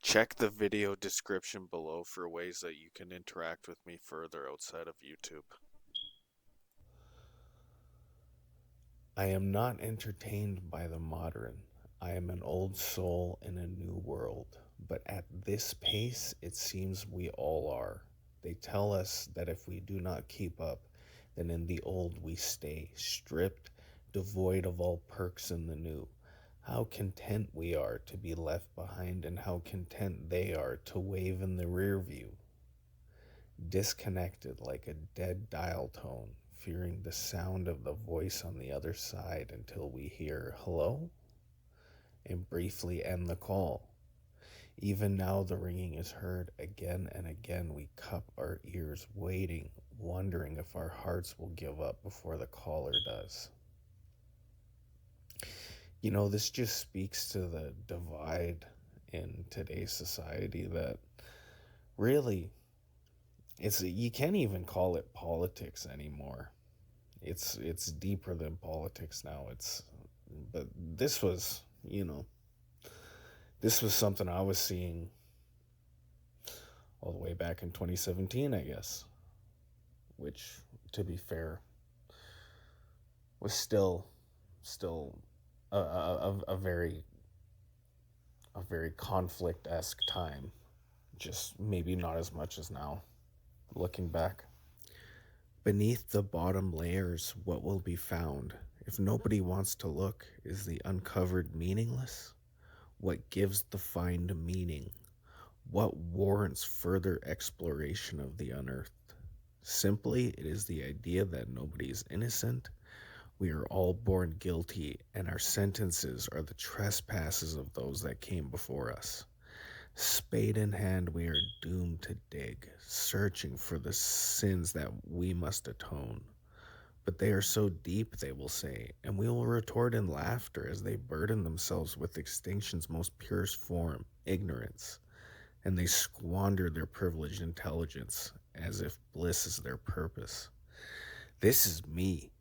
Check the video description below for ways that you can interact with me further outside of YouTube. I am not entertained by the modern. I am an old soul in a new world. But at this pace, it seems we all are. They tell us that if we do not keep up, then in the old we stay, stripped, devoid of all perks in the new. How content we are to be left behind, and how content they are to wave in the rear view. Disconnected like a dead dial tone, fearing the sound of the voice on the other side until we hear hello and briefly end the call. Even now, the ringing is heard again and again. We cup our ears, waiting, wondering if our hearts will give up before the caller does. This just speaks to the divide in today's society that really it's you can't even call it politics anymore. It's deeper than politics now. But this was something I was seeing all the way back in 2017, I guess, which, to be fair, was still a very conflict-esque time, just maybe not as much as now, looking back. Beneath the bottom layers, what will be found? If nobody wants to look, is the uncovered meaningless? What gives the find meaning? What warrants further exploration of the unearthed? Simply, it is the idea that nobody is innocent. We are all born guilty, and our sentences are the trespasses of those that came before us. Spade in hand, we are doomed to dig, searching for the sins that we must atone. But they are so deep, they will say, and we will retort in laughter as they burden themselves with extinction's most purest form, ignorance, and they squander their privileged intelligence as if bliss is their purpose. This is me.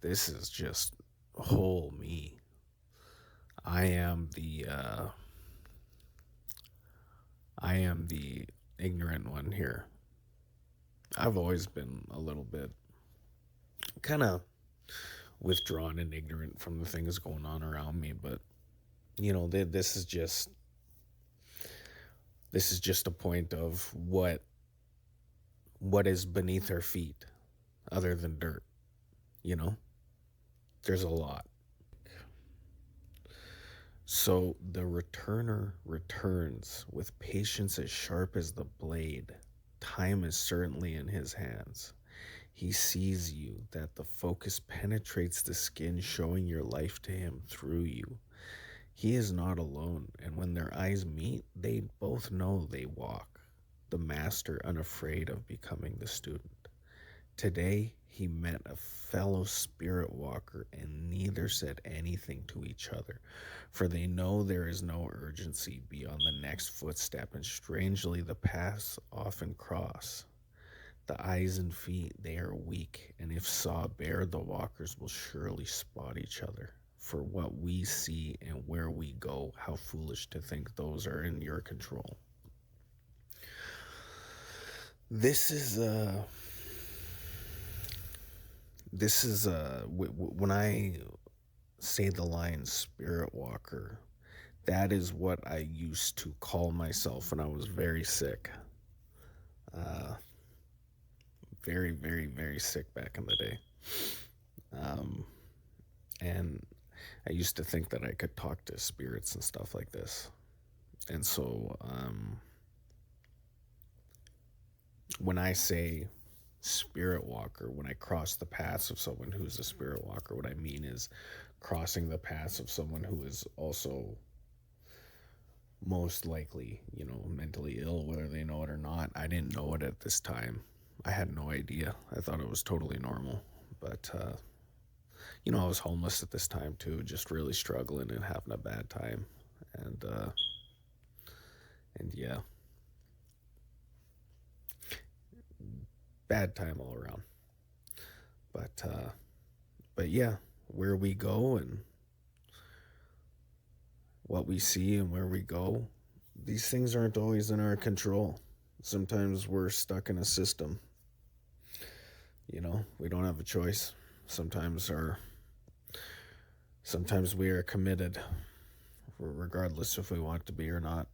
This is just whole me. I am the ignorant one here. I've always been a little bit kind of withdrawn and ignorant from the things going on around me, but this is just a point of what is beneath our feet other than dirt, you know? There's a lot. So the returner returns with patience as sharp as the blade. Time is certainly in his hands. He sees you, that the focus penetrates the skin, showing your life to him through you. He is not alone, and when their eyes meet, they both know they walk, the master unafraid of becoming the student. Today, he met a fellow spirit walker, and neither said anything to each other, for they know there is no urgency beyond the next footstep, and strangely, the paths often cross. The eyes and feet, they are weak, and if saw bare, the walkers will surely spot each other. For what we see and where we go, how foolish to think those are in your control. This is when I say the line spirit walker, that is what I used to call myself when I was very sick. Uh, very, very, very sick back in the day. Um, and I used to think that I could talk to spirits and stuff like this. And so when I say spirit walker, when I cross the paths of someone who's a spirit walker, what I mean is crossing the paths of someone who is also most likely, mentally ill, whether they know it or not. I didn't know it at this time. I had no idea. I thought it was totally normal. But, I was homeless at this time too, just really struggling and having a bad time. And yeah, bad time all around. But yeah, where we go and what we see and where we go, these things aren't always in our control. Sometimes we're stuck in a system. We don't have a choice. Sometimes our sometimes we are committed, regardless if we want to be or not.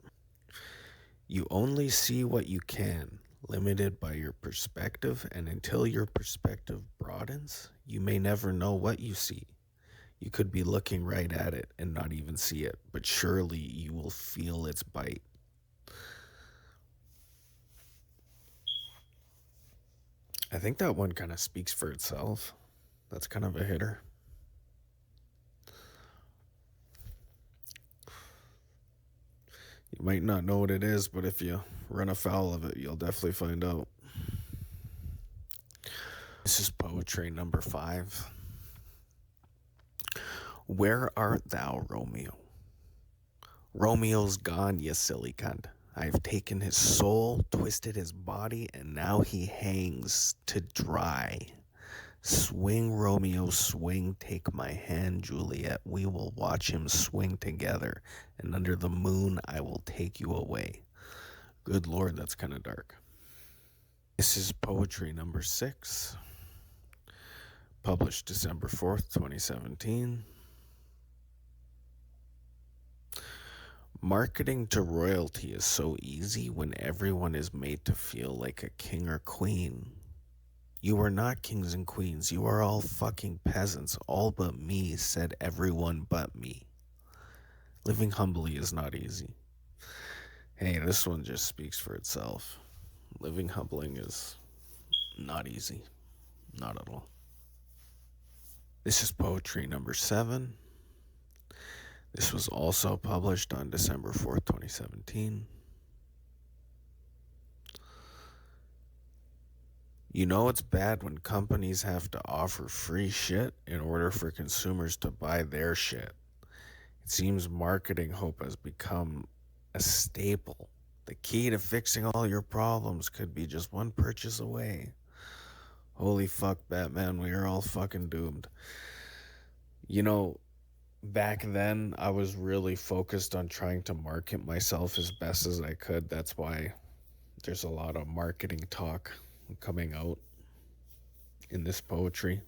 You only see what you can, limited by your perspective, and until your perspective broadens, you may never know what you see. You could be looking right at it and not even see it, but surely you will feel its bite. I think that one kind of speaks for itself. That's kind of a hitter. You might not know what it is, but if you run afoul of it, you'll definitely find out. This is poetry number 5. Where art thou, Romeo? Romeo's gone, you silly cunt. I have taken his soul, twisted his body, and now he hangs to dry. Swing, Romeo, swing, take my hand, Juliet. We will watch him swing together, and under the moon I will take you away. Good Lord, that's kind of dark. This is poetry number 6, published December 4th, 2017. Marketing to royalty is so easy when everyone is made to feel like a king or queen. You are not kings and queens. You are all fucking peasants. All but me, said everyone but me. Living humbly is not easy. Hey, this one just speaks for itself. Living humbling is not easy. Not at all. This is poetry number 7. This was also published on December 4th, 2017. You know it's bad when companies have to offer free shit in order for consumers to buy their shit. It seems marketing hope has become a staple. The key to fixing all your problems could be just one purchase away. Holy fuck, Batman, we are all fucking doomed. Back then, I was really focused on trying to market myself as best as I could. That's why there's a lot of marketing talk coming out in this poetry.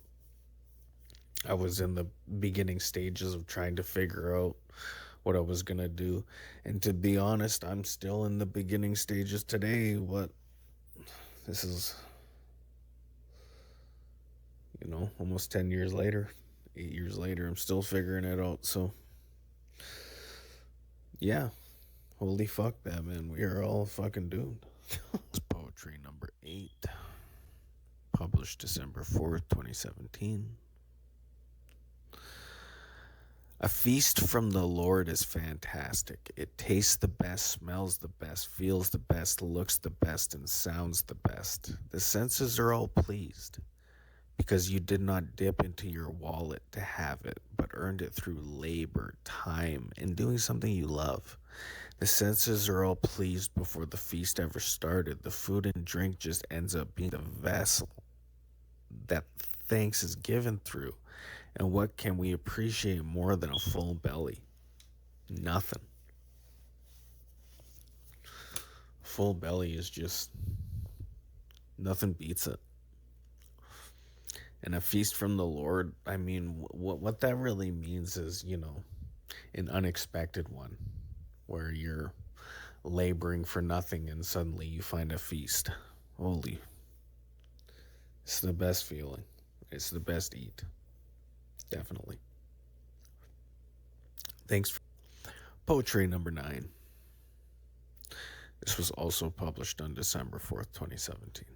I was in the beginning stages of trying to figure out what I was going to do. And to be honest, I'm still in the beginning stages today. This is, almost 10 years later, 8 years later, I'm still figuring it out. So, yeah, holy fuck, Batman, we are all fucking doomed. It's poetry number 8, published December 4th, 2017. A feast from the Lord is fantastic. It tastes the best, smells the best, feels the best, looks the best, and sounds the best. The senses are all pleased because you did not dip into your wallet to have it, but earned it through labor, time, and doing something you love. The senses are all pleased before the feast ever started. The food and drink just ends up being the vessel that thanks is given through. And what can we appreciate more than a full belly? Nothing. Full belly is just, nothing beats it. And a feast from the Lord, I mean, what that really means is, an unexpected one where you're laboring for nothing and suddenly you find a feast. Holy. It's the best feeling. It's the best eat. Definitely. Thanks for poetry number 9. This was also published on December 4th, 2017.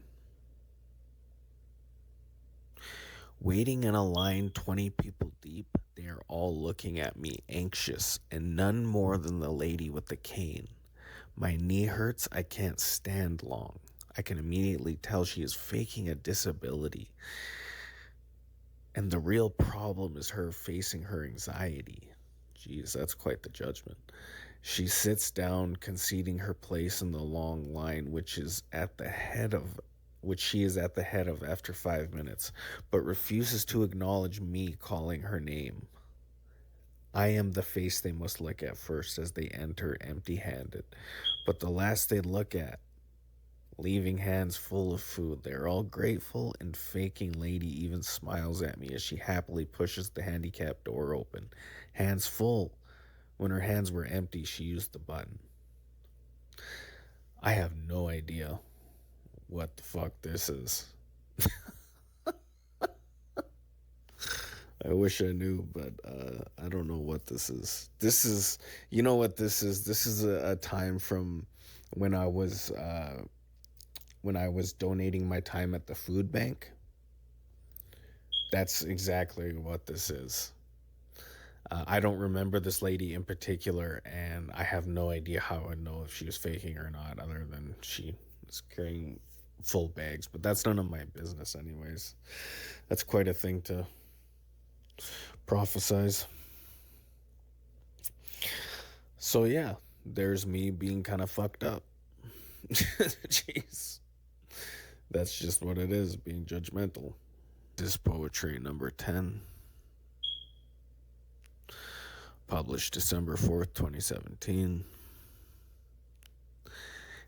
Waiting in a line 20 people deep, they are all looking at me anxious, and none more than the lady with the cane. My knee hurts, I can't stand long. I can immediately tell she is faking a disability. And the real problem is her facing her anxiety. Jeez, that's quite the judgment. She sits down, conceding her place in the long line, which she is at the head of after 5 minutes, but refuses to acknowledge me calling her name. I am the face they must look at first as they enter empty handed. But the last they look at, leaving hands full of food. They're all grateful, and faking lady even smiles at me as she happily pushes the handicap door open. Hands full. When her hands were empty, she used the button. I have no idea what the fuck this is. I wish I knew, but I don't know what this is. This is, you know what this is? This is a time from when when I was donating my time at the food bank. That's exactly what this is. I don't remember this lady in particular, and I have no idea how I'd know if she was faking or not, other than she was carrying full bags. But that's none of my business, anyways. That's quite a thing to prophesize. So, yeah, there's me being kind of fucked up. Jeez. That's just what it is, being judgmental. This is poetry number 10. Published December 4th, 2017.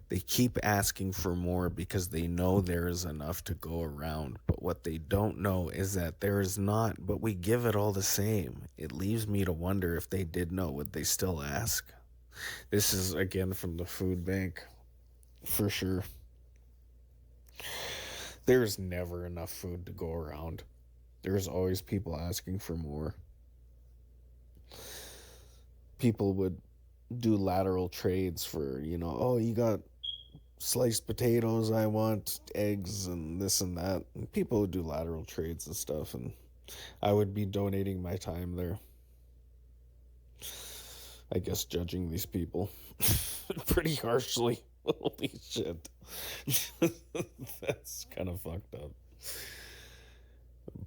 They keep asking for more because they know there is enough to go around. But what they don't know is that there is not, but we give it all the same. It leaves me to wonder if they did know, would they still ask? This is again from the food bank, for sure. There's never enough food to go around. There's always people asking for more. People would do lateral trades for, oh, you got sliced potatoes, I want eggs and this and that. And people would do lateral trades and stuff, and I would be donating my time there. I guess judging these people pretty harshly. Holy shit. That's kind of fucked up.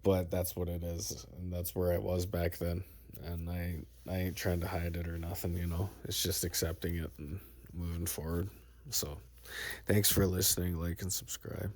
But that's what it is, and that's where I was back then. And I ain't trying to hide it or nothing. It's just accepting it and moving forward. So thanks for listening, like and subscribe.